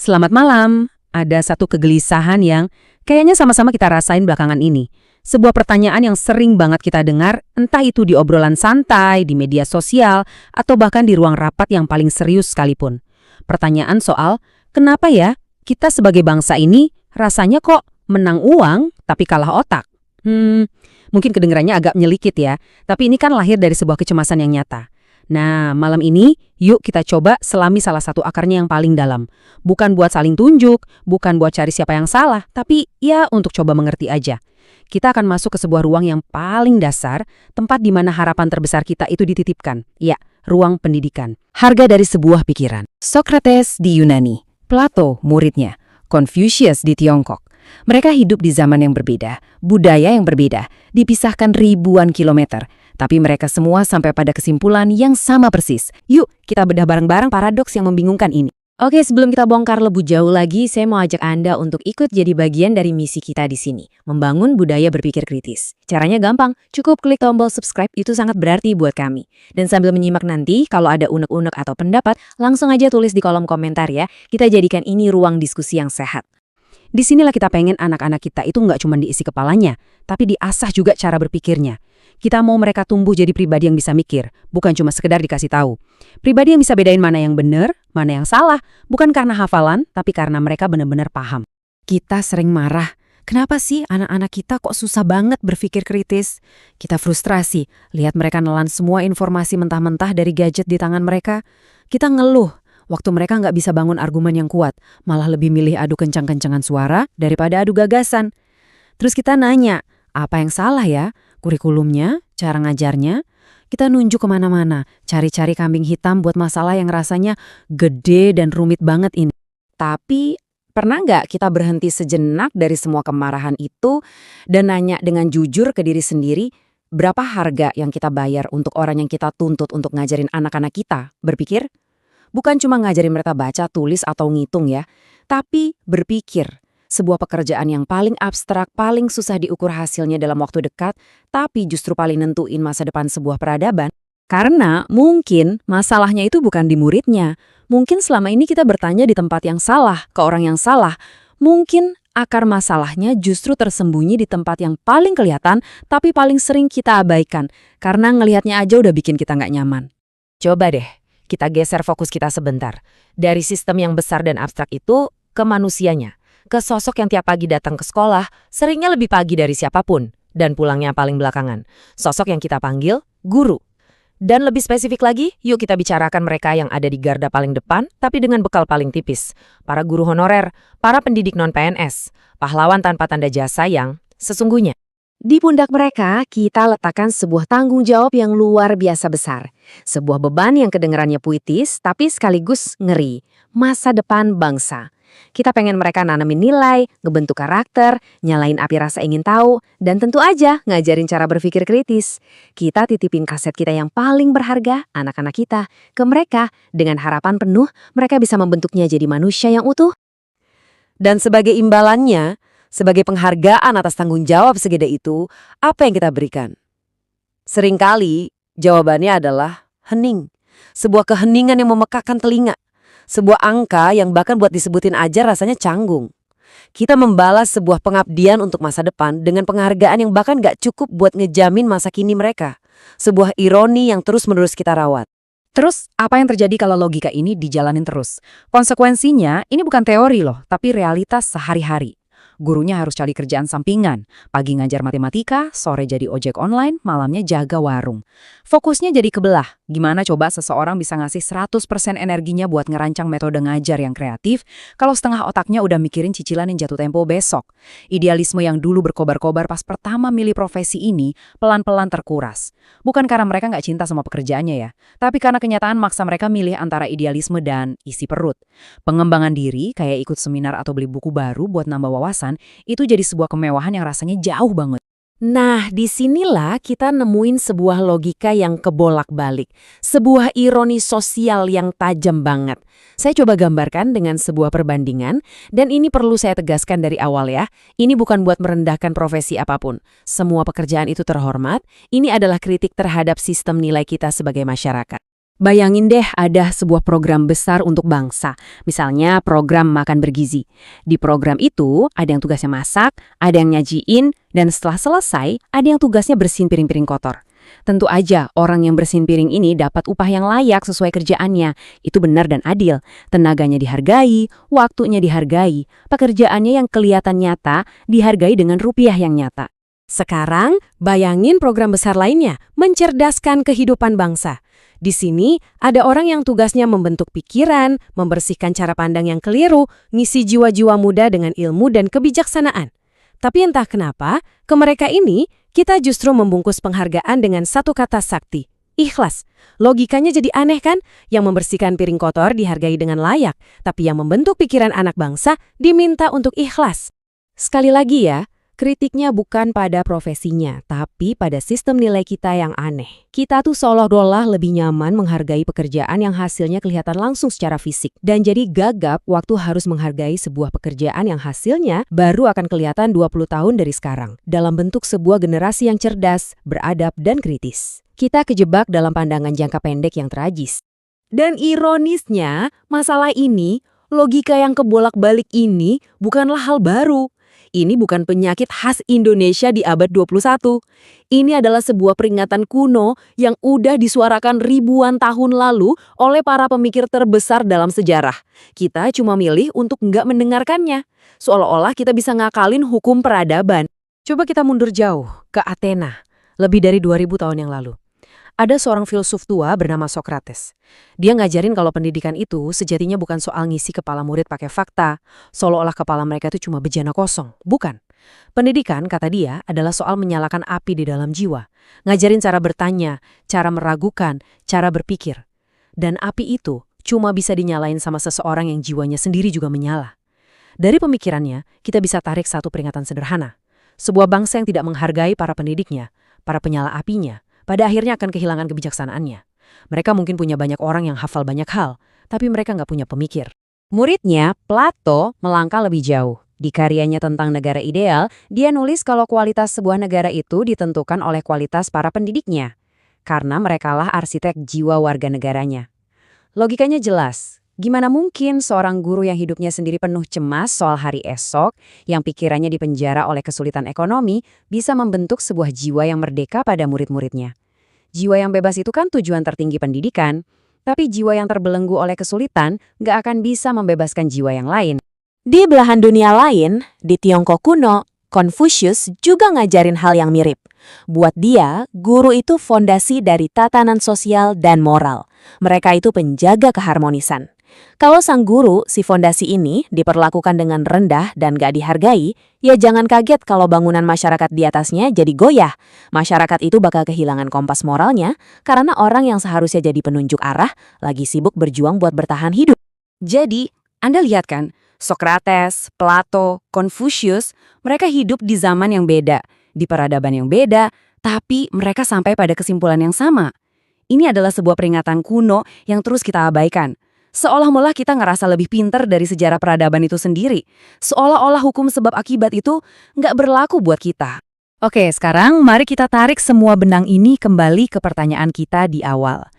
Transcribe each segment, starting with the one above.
Selamat malam. Ada satu kegelisahan yang kayaknya sama-sama kita rasain belakangan ini. Sebuah pertanyaan yang sering banget kita dengar, entah itu di obrolan santai, di media sosial, atau bahkan di ruang rapat yang paling serius sekalipun. Pertanyaan soal, kenapa ya kita sebagai bangsa ini rasanya kok menang uang tapi kalah otak? Mungkin kedengarannya agak nyelikit ya, tapi ini kan lahir dari sebuah kecemasan yang nyata. Nah, malam ini yuk kita coba selami salah satu akarnya yang paling dalam. Bukan buat saling tunjuk, bukan buat cari siapa yang salah, tapi ya untuk coba mengerti aja. Kita akan masuk ke sebuah ruang yang paling dasar, tempat di mana harapan terbesar kita itu dititipkan. Ya, ruang pendidikan. Harga dari sebuah pikiran. Socrates di Yunani, Plato muridnya, Confucius di Tiongkok. Mereka hidup di zaman yang berbeda, budaya yang berbeda, dipisahkan ribuan kilometer. Tapi mereka semua sampai pada kesimpulan yang sama persis. Yuk, kita bedah bareng-bareng paradoks yang membingungkan ini. Oke, sebelum kita bongkar lebih jauh lagi, saya mau ajak Anda untuk ikut jadi bagian dari misi kita di sini. Membangun budaya berpikir kritis. Caranya gampang, cukup klik tombol subscribe, itu sangat berarti buat kami. Dan sambil menyimak nanti, kalau ada unek-unek atau pendapat, langsung aja tulis di kolom komentar ya. Kita jadikan ini ruang diskusi yang sehat. Di sinilah kita pengen anak-anak kita itu nggak cuma diisi kepalanya, tapi diasah juga cara berpikirnya. Kita mau mereka tumbuh jadi pribadi yang bisa mikir, bukan cuma sekedar dikasih tahu. Pribadi yang bisa bedain mana yang benar, mana yang salah, bukan karena hafalan, tapi karena mereka benar-benar paham. Kita sering marah, kenapa sih anak-anak kita kok susah banget berpikir kritis? Kita frustrasi, lihat mereka nelan semua informasi mentah-mentah dari gadget di tangan mereka. Kita ngeluh, waktu mereka nggak bisa bangun argumen yang kuat, malah lebih milih adu kencang-kencangan suara daripada adu gagasan. Terus kita nanya, apa yang salah ya? Kurikulumnya, cara ngajarnya? Kita nunjuk kemana-mana, cari-cari kambing hitam buat masalah yang rasanya gede dan rumit banget ini. Tapi, pernah nggak kita berhenti sejenak dari semua kemarahan itu dan nanya dengan jujur ke diri sendiri, berapa harga yang kita bayar untuk orang yang kita tuntut untuk ngajarin anak-anak kita berpikir? Bukan cuma ngajarin mereka baca, tulis, atau ngitung ya, tapi berpikir. Sebuah pekerjaan yang paling abstrak, paling susah diukur hasilnya dalam waktu dekat, tapi justru paling nentuin masa depan sebuah peradaban. Karena mungkin masalahnya itu bukan di muridnya. Mungkin selama ini kita bertanya di tempat yang salah, ke orang yang salah. Mungkin akar masalahnya justru tersembunyi di tempat yang paling kelihatan, tapi paling sering kita abaikan. Karena ngelihatnya aja udah bikin kita nggak nyaman. Coba deh, kita geser fokus kita sebentar. Dari sistem yang besar dan abstrak itu ke manusianya. Ke sosok yang tiap pagi datang ke sekolah, seringnya lebih pagi dari siapapun, dan pulangnya paling belakangan. Sosok yang kita panggil guru. Dan lebih spesifik lagi, yuk kita bicarakan mereka yang ada di garda paling depan, tapi dengan bekal paling tipis. Para guru honorer, para pendidik non-PNS, pahlawan tanpa tanda jasa yang sesungguhnya. Di pundak mereka, kita letakkan sebuah tanggung jawab yang luar biasa besar. Sebuah beban yang kedengarannya puitis, tapi sekaligus ngeri. Masa depan bangsa. Kita pengen mereka nanamin nilai, ngebentuk karakter, nyalain api rasa ingin tahu, dan tentu aja ngajarin cara berpikir kritis. Kita titipin kaset kita yang paling berharga, anak-anak kita, ke mereka dengan harapan penuh mereka bisa membentuknya jadi manusia yang utuh. Dan sebagai imbalannya, sebagai penghargaan atas tanggung jawab segede itu, apa yang kita berikan? Seringkali jawabannya adalah hening. Sebuah keheningan yang memekakkan telinga. Sebuah angka yang bahkan buat disebutin aja rasanya canggung. Kita membalas sebuah pengabdian untuk masa depan dengan penghargaan yang bahkan gak cukup buat ngejamin masa kini mereka. Sebuah ironi yang terus-menerus kita rawat. Terus, apa yang terjadi kalau logika ini dijalanin terus? Konsekuensinya, ini bukan teori loh, tapi realitas sehari-hari. Gurunya harus cari kerjaan sampingan. Pagi ngajar matematika, sore jadi ojek online, malamnya jaga warung. Fokusnya jadi kebelah. Gimana coba seseorang bisa ngasih 100% energinya buat ngerancang metode ngajar yang kreatif, kalau setengah otaknya udah mikirin cicilan yang jatuh tempo besok. Idealisme yang dulu berkobar-kobar pas pertama milih profesi ini, pelan-pelan terkuras. Bukan karena mereka nggak cinta sama pekerjaannya ya, tapi karena kenyataan maksa mereka milih antara idealisme dan isi perut. Pengembangan diri, kayak ikut seminar atau beli buku baru buat nambah wawasan, itu jadi sebuah kemewahan yang rasanya jauh banget. Nah, disinilah kita nemuin sebuah logika yang kebolak-balik. Sebuah ironi sosial yang tajam banget. Saya coba gambarkan dengan sebuah perbandingan, dan ini perlu saya tegaskan dari awal ya. Ini bukan buat merendahkan profesi apapun. Semua pekerjaan itu terhormat, ini adalah kritik terhadap sistem nilai kita sebagai masyarakat. Bayangin deh ada sebuah program besar untuk bangsa, misalnya program makan bergizi. Di program itu ada yang tugasnya masak, ada yang nyajiin, dan setelah selesai ada yang tugasnya bersihin piring-piring kotor. Tentu aja orang yang bersihin piring ini dapat upah yang layak sesuai kerjaannya. Itu benar dan adil. Tenaganya dihargai, waktunya dihargai, pekerjaannya yang kelihatan nyata dihargai dengan rupiah yang nyata. Sekarang, bayangin program besar lainnya, mencerdaskan kehidupan bangsa. Di sini, ada orang yang tugasnya membentuk pikiran, membersihkan cara pandang yang keliru, ngisi jiwa-jiwa muda dengan ilmu dan kebijaksanaan. Tapi entah kenapa, ke mereka ini, kita justru membungkus penghargaan dengan satu kata sakti, ikhlas. Logikanya jadi aneh kan? Yang membersihkan piring kotor dihargai dengan layak, tapi yang membentuk pikiran anak bangsa diminta untuk ikhlas. Sekali lagi ya, kritiknya bukan pada profesinya, tapi pada sistem nilai kita yang aneh. Kita tuh seolah-olah lebih nyaman menghargai pekerjaan yang hasilnya kelihatan langsung secara fisik. Dan jadi gagap waktu harus menghargai sebuah pekerjaan yang hasilnya baru akan kelihatan 20 tahun dari sekarang. Dalam bentuk sebuah generasi yang cerdas, beradab, dan kritis. Kita kejebak dalam pandangan jangka pendek yang tragis. Dan ironisnya, masalah ini, logika yang kebolak-balik ini bukanlah hal baru. Ini bukan penyakit khas Indonesia di abad 21. Ini adalah sebuah peringatan kuno yang udah disuarakan ribuan tahun lalu oleh para pemikir terbesar dalam sejarah. Kita cuma milih untuk nggak mendengarkannya. Seolah-olah kita bisa ngakalin hukum peradaban. Coba kita mundur jauh, ke Athena, lebih dari 2000 tahun yang lalu. Ada seorang filsuf tua bernama Socrates. Dia ngajarin kalau pendidikan itu sejatinya bukan soal ngisi kepala murid pakai fakta, seolah-olah kepala mereka itu cuma bejana kosong. Bukan. Pendidikan, kata dia, adalah soal menyalakan api di dalam jiwa. Ngajarin cara bertanya, cara meragukan, cara berpikir. Dan api itu cuma bisa dinyalain sama seseorang yang jiwanya sendiri juga menyala. Dari pemikirannya, kita bisa tarik satu peringatan sederhana. Sebuah bangsa yang tidak menghargai para pendidiknya, para penyala apinya, pada akhirnya akan kehilangan kebijaksanaannya. Mereka mungkin punya banyak orang yang hafal banyak hal, tapi mereka nggak punya pemikir. Muridnya, Plato, melangkah lebih jauh. Di karyanya tentang negara ideal, dia nulis kalau kualitas sebuah negara itu ditentukan oleh kualitas para pendidiknya. Karena merekalah arsitek jiwa warga negaranya. Logikanya jelas. Gimana mungkin seorang guru yang hidupnya sendiri penuh cemas soal hari esok, yang pikirannya dipenjara oleh kesulitan ekonomi, bisa membentuk sebuah jiwa yang merdeka pada murid-muridnya? Jiwa yang bebas itu kan tujuan tertinggi pendidikan, tapi jiwa yang terbelenggu oleh kesulitan nggak akan bisa membebaskan jiwa yang lain. Di belahan dunia lain, di Tiongkok kuno, Confucius juga ngajarin hal yang mirip. Buat dia, guru itu fondasi dari tatanan sosial dan moral. Mereka itu penjaga keharmonisan. Kalau sang guru, si fondasi ini, diperlakukan dengan rendah dan gak dihargai, ya jangan kaget kalau bangunan masyarakat di atasnya jadi goyah. Masyarakat itu bakal kehilangan kompas moralnya karena orang yang seharusnya jadi penunjuk arah lagi sibuk berjuang buat bertahan hidup. Jadi, Anda lihat kan, Socrates, Plato, Confucius, mereka hidup di zaman yang beda, di peradaban yang beda, tapi mereka sampai pada kesimpulan yang sama. Ini adalah sebuah peringatan kuno yang terus kita abaikan. Seolah-olah kita ngerasa lebih pintar dari sejarah peradaban itu sendiri. Seolah-olah hukum sebab akibat itu nggak berlaku buat kita. Oke, sekarang mari kita tarik semua benang ini kembali ke pertanyaan kita di awal.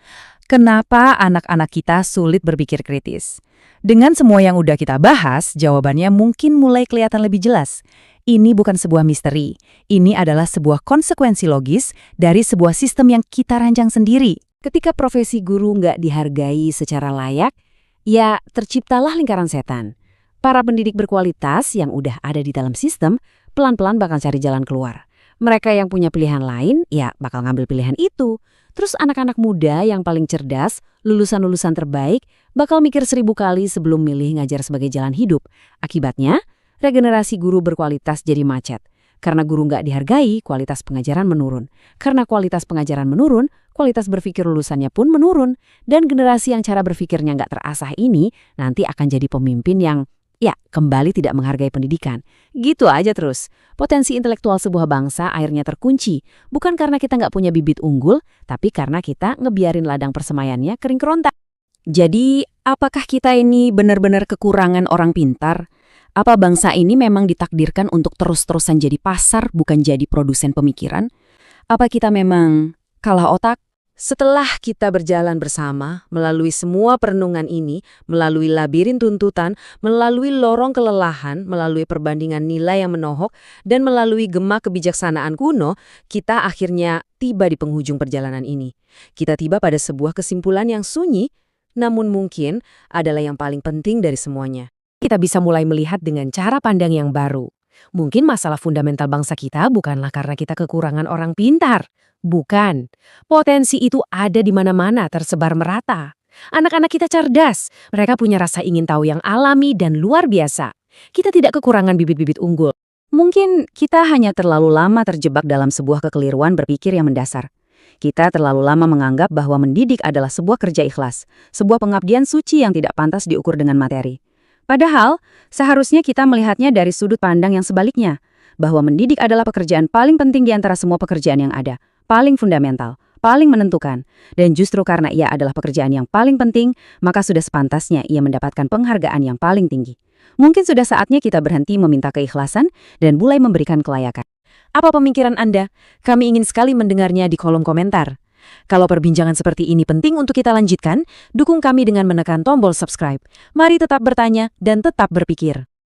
Kenapa anak-anak kita sulit berpikir kritis? Dengan semua yang udah kita bahas, jawabannya mungkin mulai kelihatan lebih jelas. Ini bukan sebuah misteri. Ini adalah sebuah konsekuensi logis dari sebuah sistem yang kita rancang sendiri. Ketika profesi guru nggak dihargai secara layak, ya, terciptalah lingkaran setan. Para pendidik berkualitas yang udah ada di dalam sistem, pelan-pelan bakal cari jalan keluar. Mereka yang punya pilihan lain, ya bakal ngambil pilihan itu. Terus anak-anak muda yang paling cerdas, lulusan-lulusan terbaik, bakal mikir 1000 kali sebelum milih ngajar sebagai jalan hidup. Akibatnya, regenerasi guru berkualitas jadi macet. Karena guru nggak dihargai, kualitas pengajaran menurun. Karena kualitas pengajaran menurun, kualitas berpikir lulusannya pun menurun. Dan generasi yang cara berpikirnya nggak terasah ini nanti akan jadi pemimpin yang, ya, kembali tidak menghargai pendidikan. Gitu aja terus. Potensi intelektual sebuah bangsa akhirnya terkunci. Bukan karena kita nggak punya bibit unggul, tapi karena kita ngebiarin ladang persemayannya kering kerontak. Jadi, apakah kita ini benar-benar kekurangan orang pintar? Apa bangsa ini memang ditakdirkan untuk terus-terusan jadi pasar, bukan jadi produsen pemikiran? Apa kita memang kalah otak? Setelah kita berjalan bersama, melalui semua perenungan ini, melalui labirin tuntutan, melalui lorong kelelahan, melalui perbandingan nilai yang menohok, dan melalui gema kebijaksanaan kuno, kita akhirnya tiba di penghujung perjalanan ini. Kita tiba pada sebuah kesimpulan yang sunyi, namun mungkin adalah yang paling penting dari semuanya. Kita bisa mulai melihat dengan cara pandang yang baru. Mungkin masalah fundamental bangsa kita bukanlah karena kita kekurangan orang pintar. Bukan. Potensi itu ada di mana-mana, tersebar merata. Anak-anak kita cerdas. Mereka punya rasa ingin tahu yang alami dan luar biasa. Kita tidak kekurangan bibit-bibit unggul. Mungkin kita hanya terlalu lama terjebak dalam sebuah kekeliruan berpikir yang mendasar. Kita terlalu lama menganggap bahwa mendidik adalah sebuah kerja ikhlas, sebuah pengabdian suci yang tidak pantas diukur dengan materi. Padahal, seharusnya kita melihatnya dari sudut pandang yang sebaliknya, bahwa mendidik adalah pekerjaan paling penting di antara semua pekerjaan yang ada, paling fundamental, paling menentukan, dan justru karena ia adalah pekerjaan yang paling penting, maka sudah sepantasnya ia mendapatkan penghargaan yang paling tinggi. Mungkin sudah saatnya kita berhenti meminta keikhlasan dan mulai memberikan kelayakan. Apa pemikiran Anda? Kami ingin sekali mendengarnya di kolom komentar. Kalau perbincangan seperti ini penting untuk kita lanjutkan, dukung kami dengan menekan tombol subscribe. Mari tetap bertanya dan tetap berpikir.